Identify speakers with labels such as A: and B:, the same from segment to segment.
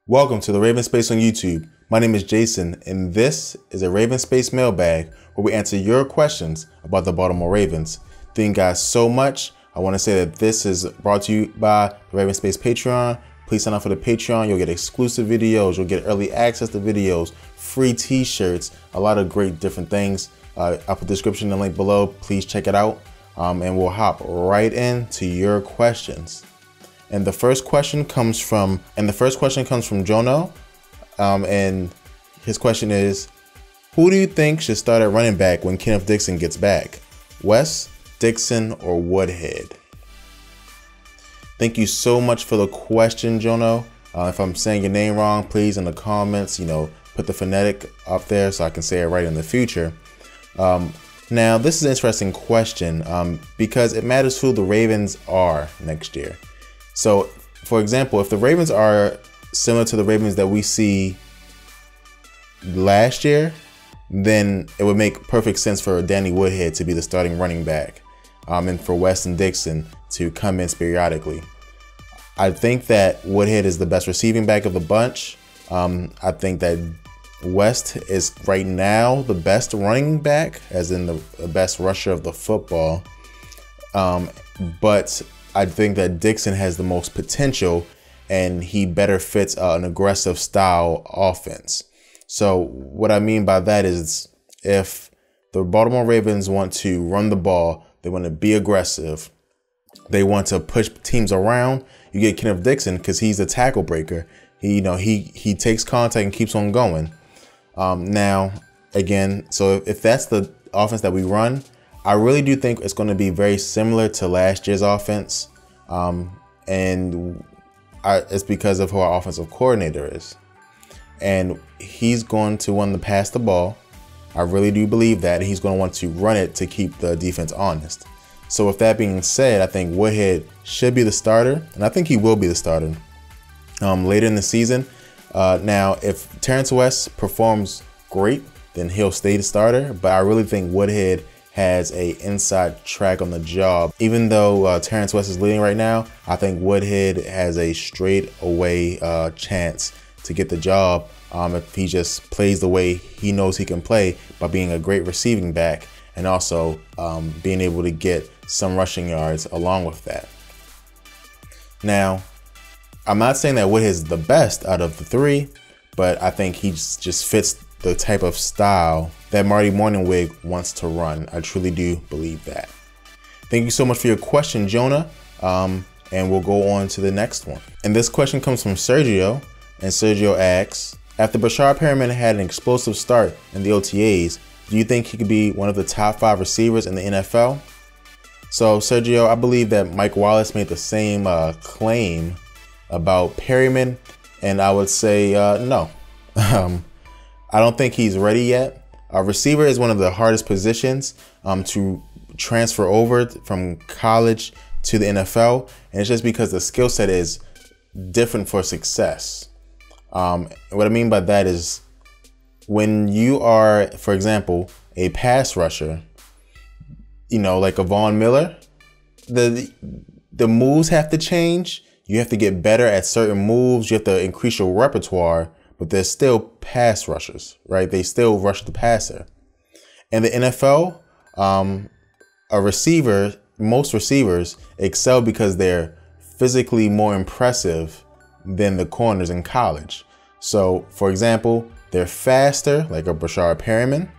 A: Welcome to the RavensSpace on YouTube. My name is Jason, and this is a RavensSpace mailbag where we answer your questions about the Baltimore Ravens. Thank you guys so much. I want to say that this is brought to you by the RavensSpace Patreon. Please sign up for the Patreon. You'll get exclusive videos. You'll get early access to videos, free t-shirts, a lot of great different things. I'll put the description and link below. Please check it out. And we'll hop right into your questions. And the first question comes from Jono. And his question is, who do you think should start at running back when Wes Dixon gets back? Wes Dixon or Woodhead? Thank you so much for the question, Jono. If I'm saying your name wrong, please in the comments, put the phonetic up there so I can say it right in the future. Now, this is an interesting question because it matters who the Ravens are next year. So, for example, if the Ravens are similar to the Ravens that we see last year, then it would make perfect sense for Danny Woodhead to be the starting running back and for Wes and Dixon to come in periodically. I think that Woodhead is the best receiving back of the bunch. I think that West is right now the best running back, as in the best rusher of the football. But I think that Dixon has the most potential and he better fits an aggressive style offense. So what I mean by that is if the Baltimore Ravens want to run the ball, they want to be aggressive, they want to push teams around, you get Wes Dixon because he's a tackle breaker. He takes contact and keeps on going. Now, again, so if that's the offense that we run, I really do think it's going to be very similar to last year's offense. It's because of who our offensive coordinator is. And he's going to want to pass the ball. I really do believe that. He's going to want to run it to keep the defense honest. So with that being said, I think Woodhead should be the starter, and I think he will be the starter later in the season. Now, if Terrence West performs great, then he'll stay the starter. But I really think Woodhead has a inside track on the job. Even though Terrence West is leading right now, I think Woodhead has a straight away chance to get the job if he just plays the way he knows he can play by being a great receiving back and also being able to get some rushing yards along with that. Now, I'm not saying that Woodhead is the best out of the three, but I think he just fits the type of style that Marty Morningwig wants to run. I truly do believe that. Thank you so much for your question, Jonah. And we'll go on to the next one. And this question comes from Sergio. And Sergio asks, after Perriman had an explosive start in the OTAs, do you think he could be one of the top 5 receivers in the NFL? So Sergio, I believe that Mike Wallace made the same claim about Perriman, and I would say no. I don't think he's ready yet. A receiver is one of the hardest positions to transfer over from college to the NFL, and it's just because the skill set is different for success. What I mean by that is when you are, for example, a pass rusher, like a Von Miller, the moves have to change. You have to get better at certain moves. You have to increase your repertoire, but they're still pass rushers, right? They still rush the passer. In the NFL, most receivers excel because they're physically more impressive than the corners in college. So, for example, they're faster, like a Perriman.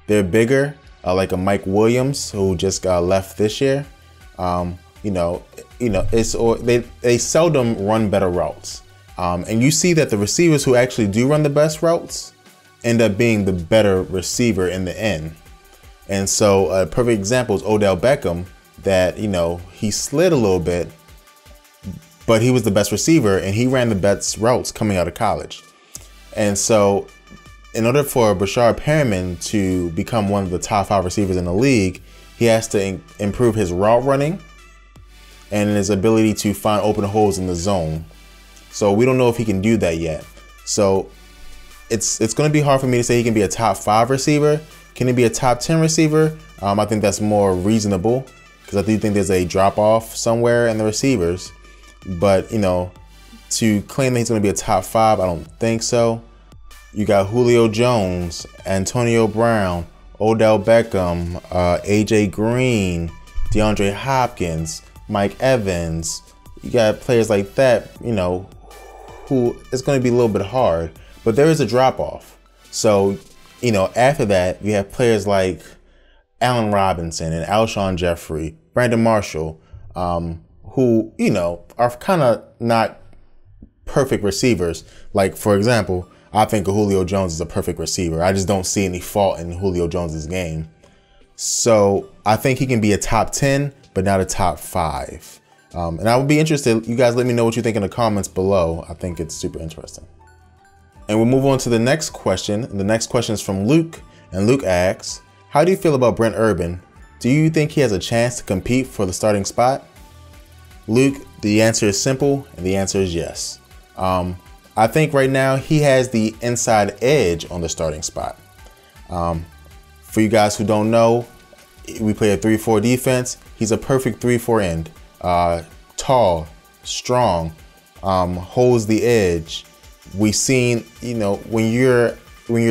A: They're bigger, like a Mike Williams, who just got left this year. They seldom run better routes. And you see that the receivers who actually do run the best routes end up being the better receiver in the end. And so a perfect example is Odell Beckham, that, he slid a little bit, but he was the best receiver and he ran the best routes coming out of college. And so in order for Perriman to become one of the top 5 receivers in the league, he has to improve his route running and his ability to find open holes in the zone. So we don't know if he can do that yet. So it's going to be hard for me to say he can be a top 5 receiver. Can he be a top 10 receiver? I think that's more reasonable because I do think there's a drop off somewhere in the receivers. But, to claim that he's going to be a top 5, I don't think so. You got Julio Jones, Antonio Brown, Odell Beckham, AJ Green, DeAndre Hopkins, Mike Evans. You got players like that, you know, who it's going to be a little bit hard, but there is a drop off. So, you know, after that, you have players like Allen Robinson and Alshon Jeffrey, Brandon Marshall, who, you know, are kind of not perfect receivers. Like, for example, I think Julio Jones is a perfect receiver. I just don't see any fault in Julio Jones's game. So I think he can be a top 10, but not a top 5. And I would be interested. You guys let me know what you think in the comments below. I think it's super interesting. And we'll move on to the next question. And the next question is from Luke. And Luke asks, how do you feel about Brent Urban? Do you think he has a chance to compete for the starting spot? Luke, the answer is simple, and the answer is yes. I think right now he has the inside edge on the starting spot. For you guys who don't know, we play a 3-4 defense. He's a perfect 3-4 end. Tall, strong, holds the edge. We've seen, you know, when you're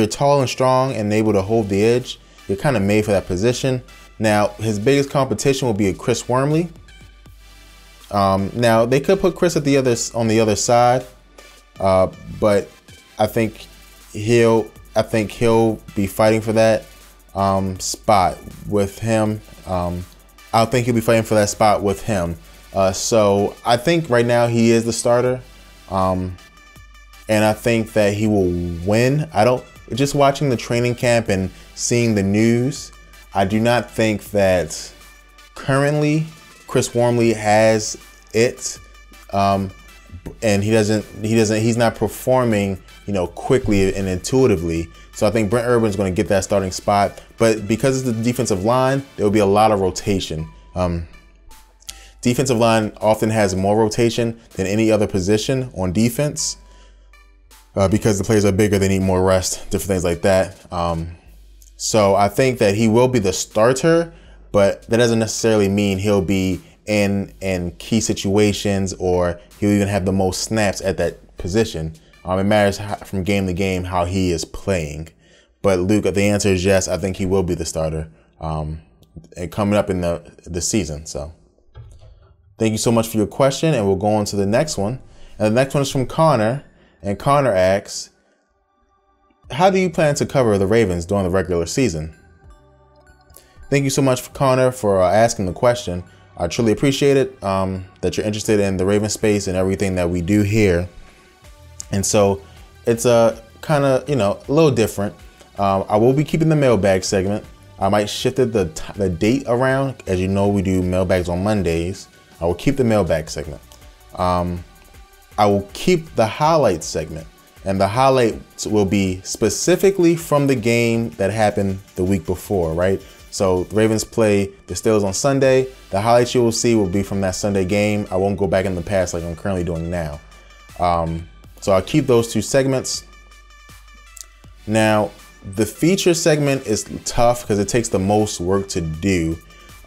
A: tall and strong and able to hold the edge, you're kind of made for that position. Now, his biggest competition will be a Chris Wormley. Now they could put Chris on the other side, but I think he'll be fighting for that spot with him. I think he'll be fighting for that spot with him. So I think right now he is the starter, and I think that he will win. Just watching the training camp and seeing the news, I do not think that currently Chris Wormley has it, and he's not performing, you know, quickly and intuitively. So I think Brent Urban is going to get that starting spot, but because it's the defensive line, there will be a lot of rotation. Defensive line often has more rotation than any other position on defense, because the players are bigger, they need more rest, different things like that. So I think that he will be the starter, but that doesn't necessarily mean he'll be in key situations or he'll even have the most snaps at that position. It matters from game to game how he is playing. But Luke, the answer is yes. I think he will be the starter, and coming up in the season. So thank you so much for your question, and we'll go on to the next one. And the next one is from Connor, and Connor asks, how do you plan to cover the Ravens during the regular season? Thank you so much, Connor, for asking the question. I truly appreciate it, that you're interested in the RavensSpace and everything that we do here. And so it's a kind of, you know, a little different. I will be keeping the mailbag segment. I might shift the date around. As you know, we do mailbags on Mondays. I will keep the mailbag segment. I will keep the highlights segment, and the highlights will be specifically from the game that happened the week before, right? So the Ravens play the Steelers on Sunday. The highlights you will see will be from that Sunday game. I won't go back in the past like I'm currently doing now. So I'll keep those two segments. Now, the feature segment is tough because it takes the most work to do.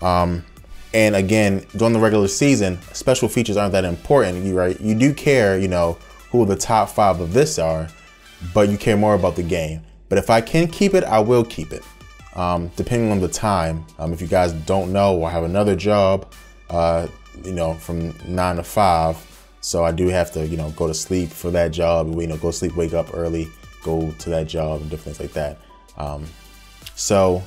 A: And again, during the regular season, special features aren't that important, right? You do care, you know, who the top 5 of this are, but you care more about the game. But if I can keep it, I will keep it, depending on the time. If you guys don't know, I have another job, you know, from 9 to 5. So I do have to, you know, go to sleep for that job, you know, go to sleep, wake up early, go to that job and different things like that. So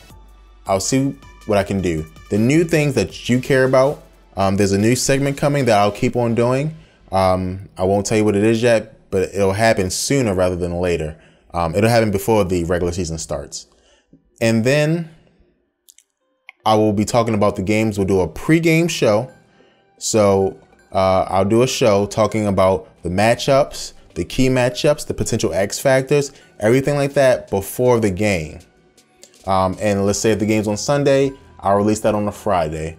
A: I'll see what I can do. The new things that you care about, there's a new segment coming that I'll keep on doing. I won't tell you what it is yet, but it'll happen sooner rather than later. It'll happen before the regular season starts. And then I will be talking about the games. We'll do a pre-game show. So I'll do a show talking about the matchups, the key matchups, the potential X factors, everything like that before the game. And let's say if the game's on Sunday, I'll release that on a Friday.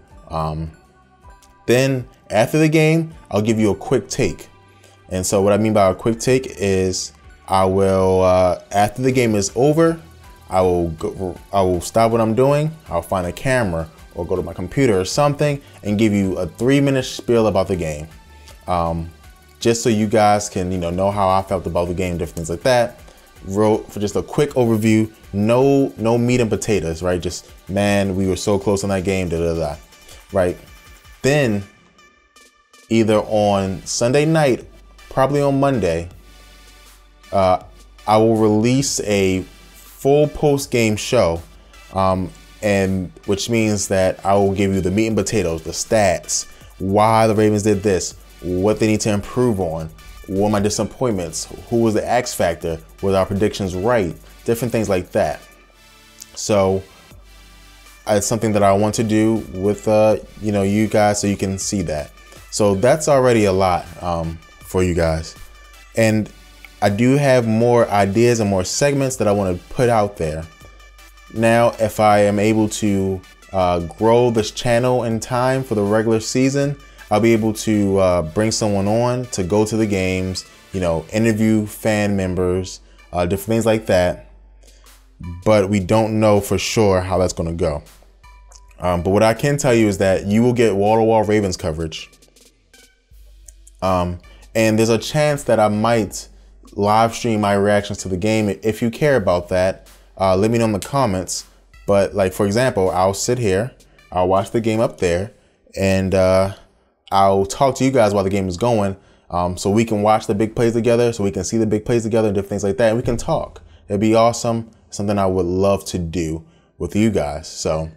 A: Then after the game, I'll give you a quick take. And so what I mean by a quick take is I will, after the game is over, I will stop what I'm doing. I'll find a camera or go to my computer or something and give you a 3-minute spiel about the game. just so you guys can, know how I felt about the game, different things like that. Wrote for just a quick overview, no meat and potatoes, right? Just, man, we were so close on that game, right? Then either on Sunday night, probably on Monday, I will release a full post-game show, and which means that I will give you the meat and potatoes, the stats, why the Ravens did this, what they need to improve on, what are my disappointments, who was the X factor, were our predictions right, different things like that. So it's something that I want to do with you guys, so you can see that. So that's already a lot for you guys, and I do have more ideas and more segments that I want to put out there. Now, if I am able to grow this channel in time for the regular season, I'll be able to bring someone on to go to the games, interview fan members, different things like that. But we don't know for sure how that's going to go. But what I can tell you is that you will get wall-to-wall Ravens coverage. And there's a chance that I might live stream my reactions to the game. If you care about that, let me know in the comments. But like, for example, I'll sit here, I'll watch the game up there, and I'll talk to you guys while the game is going, so we can watch the big plays together, so we can see the big plays together and different things like that, and we can talk. It'd be awesome. Something I would love to do with you guys. So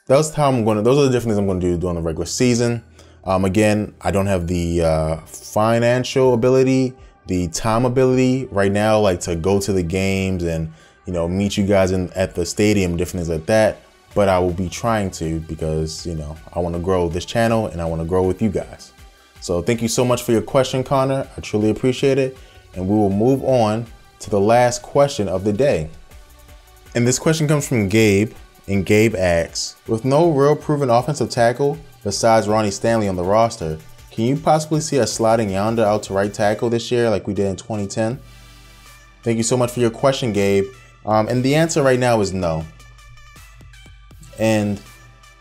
A: those are the different things I'm going to do during the regular season. Again, I don't have the financial ability, the time ability right now, like to go to the games and meet you guys at the stadium, different things like that. But I will be trying to, because I want to grow this channel and I want to grow with you guys. So thank you so much for your question, Connor. I truly appreciate it. And we will move on to the last question of the day. And this question comes from Gabe, and Gabe asks, with no real proven offensive tackle besides Ronnie Stanley on the roster, can you possibly see us sliding Yonder out to right tackle this year like we did in 2010? Thank you so much for your question, Gabe. And the answer right now is no. And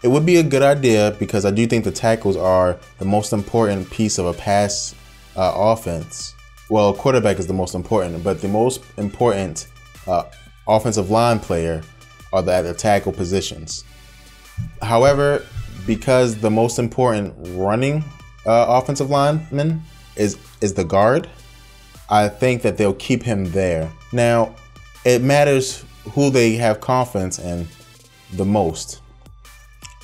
A: it would be a good idea, because I do think the tackles are the most important piece of a pass offense. Well, quarterback is the most important, but the most important offensive line player are the tackle positions. However, because the most important running offensive lineman is the guard, I think that they'll keep him there. Now, it matters who they have confidence in the most.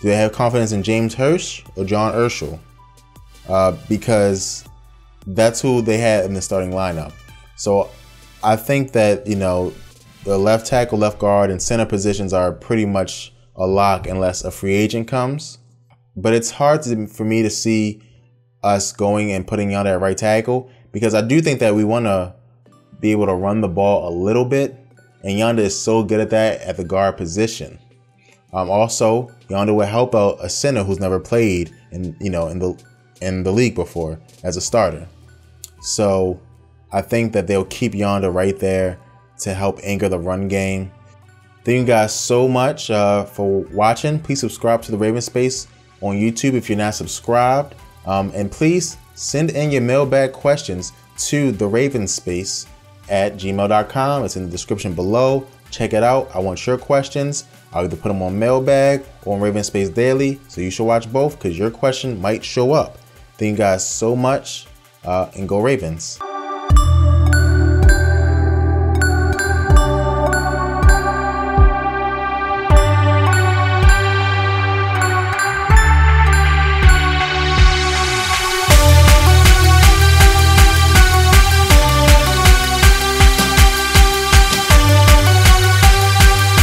A: Do they have confidence in James Hurst or John Urschel? Because that's who they had in the starting lineup. So I think that, the left tackle, left guard, and center positions are pretty much a lock unless a free agent comes. But it's hard for me to see us going and putting Yonder at right tackle, because I do think that we want to be able to run the ball a little bit, and Yonder is so good at that at the guard position. Also, Yonder will help out a center who's never played in the league before as a starter. So I think that they'll keep Yonder right there to help anchor the run game. Thank you guys so much for watching. Please subscribe to TheRavensSpace on YouTube if you're not subscribed. And please send in your mailbag questions to TheRavensSpace@gmail.com. It's in the description below. Check it out. I want your questions. I'll either put them on Mailbag or on RavensSpace Daily. So you should watch both, because your question might show up. Thank you guys so much, and go Ravens.